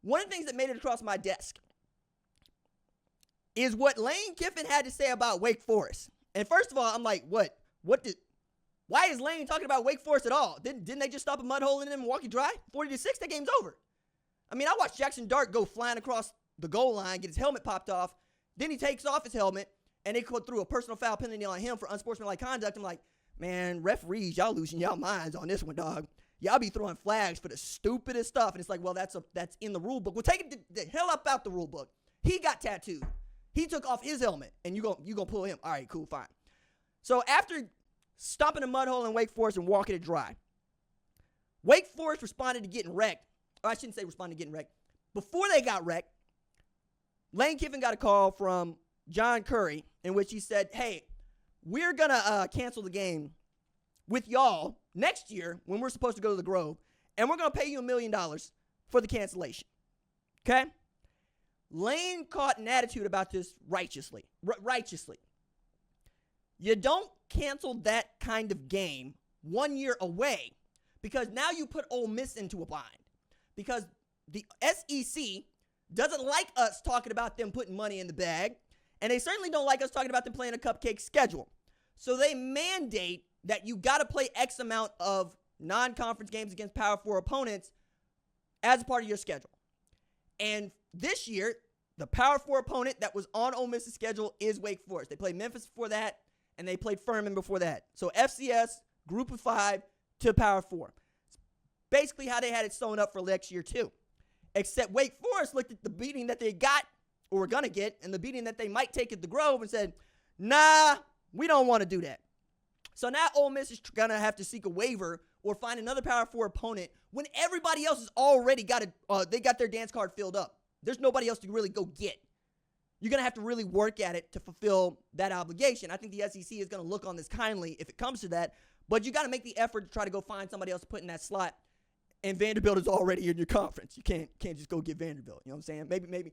one of the things that made it across my desk is what Lane Kiffin had to say about Wake Forest. And first of all, I'm like, why is Lane talking about Wake Forest at all? Didn't they just stop a mud hole in them and walk you dry? 40-6, that game's over. I mean, I watched Jackson Dart go flying across the goal line, get his helmet popped off. Then he takes off his helmet, and they threw a personal foul penalty on him for unsportsmanlike conduct. I'm like, man, referees, y'all losing y'all minds on this one, dog. Y'all be throwing flags for the stupidest stuff. And it's like, well, that's in the rule book. Well, take it the hell up out the rule book. He got tattooed. He took off his helmet, and you gonna pull him. All right, cool, fine. So after stomping a mud hole in Wake Forest and walking it dry, Wake Forest responded to getting wrecked. Or I shouldn't say responded to getting wrecked. Before they got wrecked, Lane Kiffin got a call from John Curry in which he said, hey, we're going to cancel the game with y'all next year when we're supposed to go to the Grove, and we're going to pay you $1 million for the cancellation. Okay? Lane caught an attitude about this righteously. You don't cancel that kind of game 1 year away because now you put Ole Miss into a bind. Because the SEC doesn't like us talking about them putting money in the bag, and they certainly don't like us talking about them playing a cupcake schedule. So they mandate that you got to play X amount of non-conference games against Power 4 opponents as a part of your schedule. And this year, the Power 4 opponent that was on Ole Miss's schedule is Wake Forest. They played Memphis before that, and they played Furman before that. So FCS, Group of 5 to Power 4. Basically how they had it sewn up for next year too. Except Wake Forest looked at the beating that they got or were going to get and the beating that they might take at the Grove and said, nah, we don't want to do that. So now Ole Miss is going to have to seek a waiver or find another Power 4 opponent when everybody else has already got it. They got their dance card filled up. There's nobody else to really go get. You're going to have to really work at it to fulfill that obligation. I think the SEC is going to look on this kindly if it comes to that, but you got to make the effort to try to go find somebody else to put in that slot. And Vanderbilt is already in your conference. You can't just go get Vanderbilt. You know what I'm saying?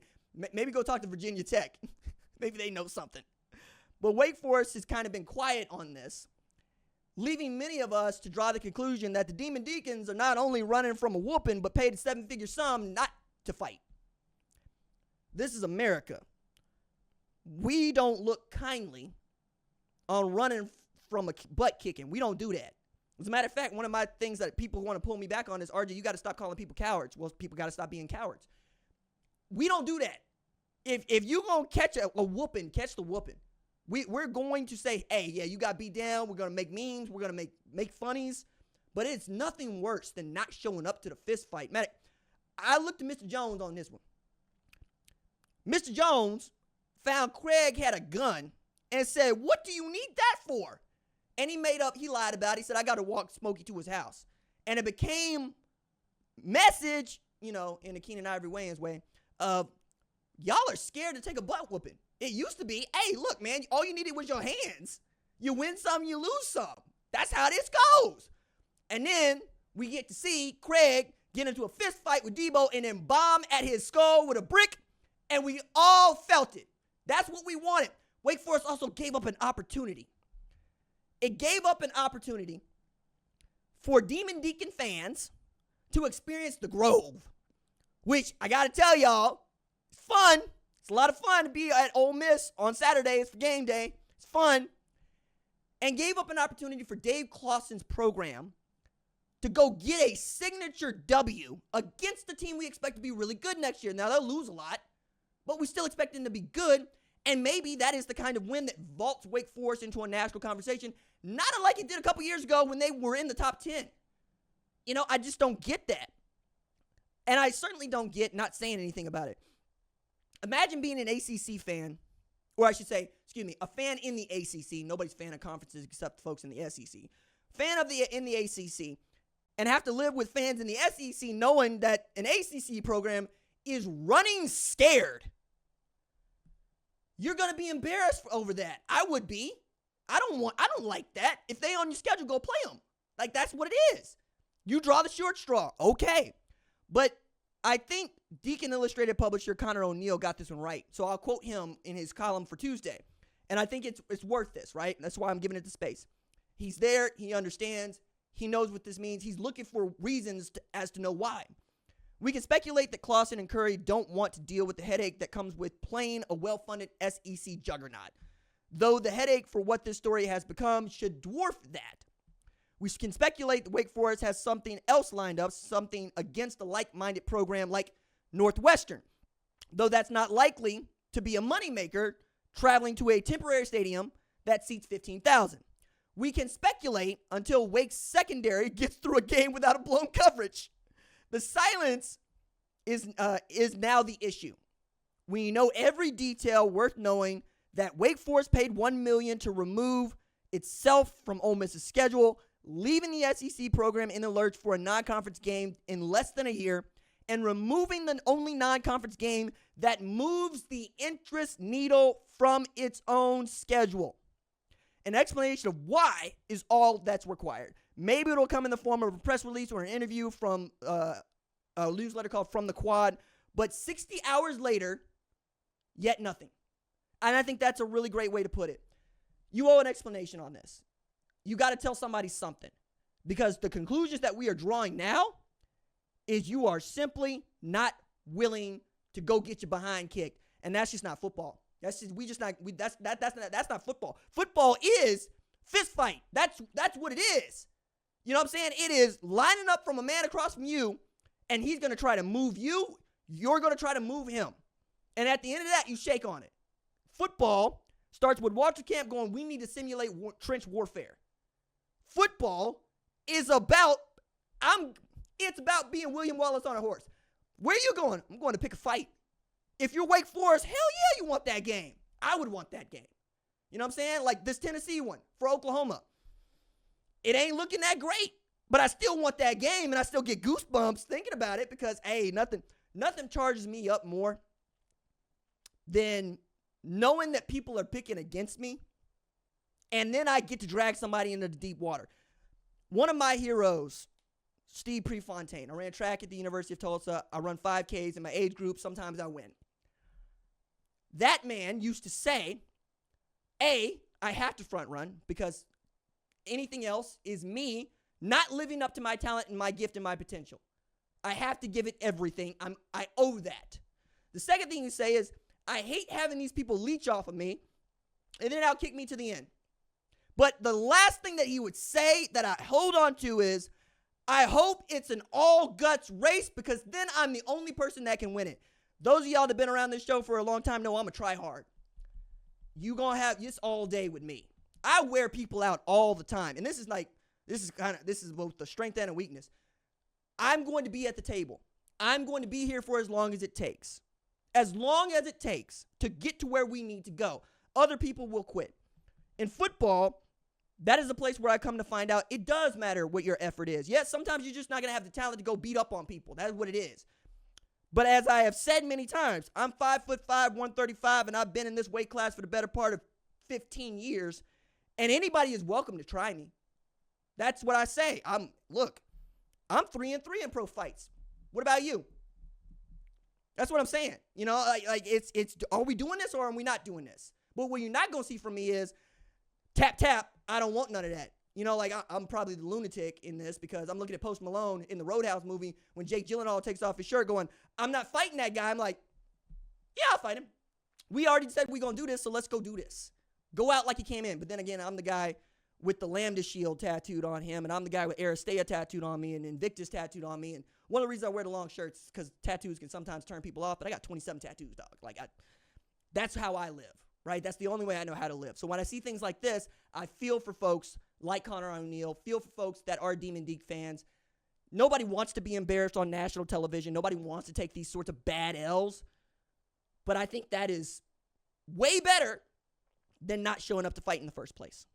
Maybe go talk to Virginia Tech. Maybe they know something. But Wake Forest has kind of been quiet on this, leaving many of us to draw the conclusion that the Demon Deacons are not only running from a whooping, but paid a 7-figure sum not to fight. This is America. We don't look kindly on running from a butt kicking. We don't do that. As a matter of fact, one of my things that people want to pull me back on is, RJ, you got to stop calling people cowards. Well, people got to stop being cowards. We don't do that. If you're going to catch a whooping, catch the whooping. We're going to say, hey, yeah, you got beat down. We're going to make memes. We're going to make funnies. But it's nothing worse than not showing up to the fist fight. Man, I looked at Mr. Jones on this one. Mr. Jones found Craig had a gun and said, what do you need that for? And he lied about it. He said, I got to walk Smokey to his house. And it became message, in the Keenan Ivory Wayans way, of y'all are scared to take a butt whooping. It used to be, hey, look, man, all you needed was your hands. You win some, you lose some. That's how this goes. And then we get to see Craig get into a fist fight with Debo and then bomb at his skull with a brick, and we all felt it. That's what we wanted. Wake Forest also gave up an opportunity. It gave up an opportunity for Demon Deacon fans to experience the Grove, which I got to tell y'all, it's fun. It's a lot of fun to be at Ole Miss on Saturdays for game day. It's fun. And gave up an opportunity for Dave Clawson's program to go get a signature W against the team we expect to be really good next year. Now, they'll lose a lot, but we still expect them to be good. And maybe that is the kind of win that vaults Wake Forest into a national conversation, not unlike it did a couple years ago when they were in the top 10. I just don't get that. And I certainly don't get not saying anything about it. Imagine being an ACC fan, or I should say, a fan in the ACC. Nobody's a fan of conferences except folks in the SEC. Fan in the ACC, and have to live with fans in the SEC knowing that an ACC program is running scared. You're going to be embarrassed over that. I would be. I don't like that. If they on your schedule, go play them. Like, that's what it is. You draw the short straw. Okay. But I think Deacon Illustrated publisher Connor O'Neill got this one right. So I'll quote him in his column for Tuesday. And I think it's worth this, right? That's why I'm giving it the space. He's there. He understands. He knows what this means. He's looking for reasons as to know why. We can speculate that Clawson and Curry don't want to deal with the headache that comes with playing a well-funded SEC juggernaut, though the headache for what this story has become should dwarf that. We can speculate that Wake Forest has something else lined up, something against a like-minded program like Northwestern, though that's not likely to be a moneymaker traveling to a temporary stadium that seats 15,000. We can speculate until Wake's secondary gets through a game without a blown coverage. The silence is now the issue. We know every detail worth knowing that Wake Forest paid $1 million to remove itself from Ole Miss's schedule, leaving the SEC program in the lurch for a non-conference game in less than a year, and removing the only non-conference game that moves the interest needle from its own schedule. An explanation of why is all that's required. Maybe it'll come in the form of a press release or an interview from a newsletter called From the Quad, but 60 hours later, yet nothing. And I think that's a really great way to put it. You owe an explanation on this. You got to tell somebody something, because the conclusions that we are drawing now is you are simply not willing to go get your behind kicked, and that's just not football. That's not football. Football is fist fight. That's what it is. You know what I'm saying? It is lining up from a man across from you, and he's going to try to move you. You're going to try to move him. And at the end of that, you shake on it. Football starts with Walter Camp going, we need to simulate trench warfare. Football is about, it's about being William Wallace on a horse. Where are you going? I'm going to pick a fight. If you're Wake Forest, hell yeah, you want that game. I would want that game. You know what I'm saying? Like this Tennessee one for Oklahoma. It ain't looking that great, but I still want that game, and I still get goosebumps thinking about it because, hey, nothing charges me up more than knowing that people are picking against me, and then I get to drag somebody into the deep water. One of my heroes, Steve Prefontaine. I ran track at the University of Tulsa. I run 5Ks in my age group. Sometimes I win. That man used to say, I have to front run because anything else is me not living up to my talent and my gift and my potential. I have to give it everything. I owe that. The second thing you say is, I hate having these people leech off of me and then outkick me to the end. But the last thing that he would say that I hold on to is, I hope it's an all-guts race because then I'm the only person that can win it. Those of y'all that have been around this show for a long time know I'm a try-hard. You going to have this all day with me. I wear people out all the time. And this is both the strength and a weakness. I'm going to be at the table. I'm going to be here for as long as it takes. As long as it takes to get to where we need to go. Other people will quit. In football, that is the place where I come to find out it does matter what your effort is. Yes, sometimes you're just not going to have the talent to go beat up on people. That's what it is. But as I have said many times, I'm 5'5", 135, and I've been in this weight class for the better part of 15 years, and anybody is welcome to try me. That's what I say. I'm 3-3 in pro fights. What about you? That's what I'm saying. You know, like it's are we doing this or are we not doing this? But what you're not going to see from me is tap, tap, I don't want none of that. You know, like I'm probably the lunatic in this because I'm looking at Post Malone in the Roadhouse movie when Jake Gyllenhaal takes off his shirt going, I'm not fighting that guy. I'm like, yeah, I'll fight him. We already said we're going to do this, so let's go do this. Go out like you came in. But then again, I'm the guy with the Lambda Shield tattooed on him, and I'm the guy with Aristea tattooed on me and Invictus tattooed on me. And one of the reasons I wear the long shirts is because tattoos can sometimes turn people off, but I got 27 tattoos, dog. That's how I live, right? That's the only way I know how to live. So when I see things like this, I feel for folks like Connor O'Neill, feel for folks that are Demon Deek fans. Nobody wants to be embarrassed on national television. Nobody wants to take these sorts of bad L's. But I think that is way better than not showing up to fight in the first place.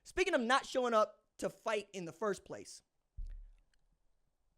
Speaking of not showing up to fight in the first place,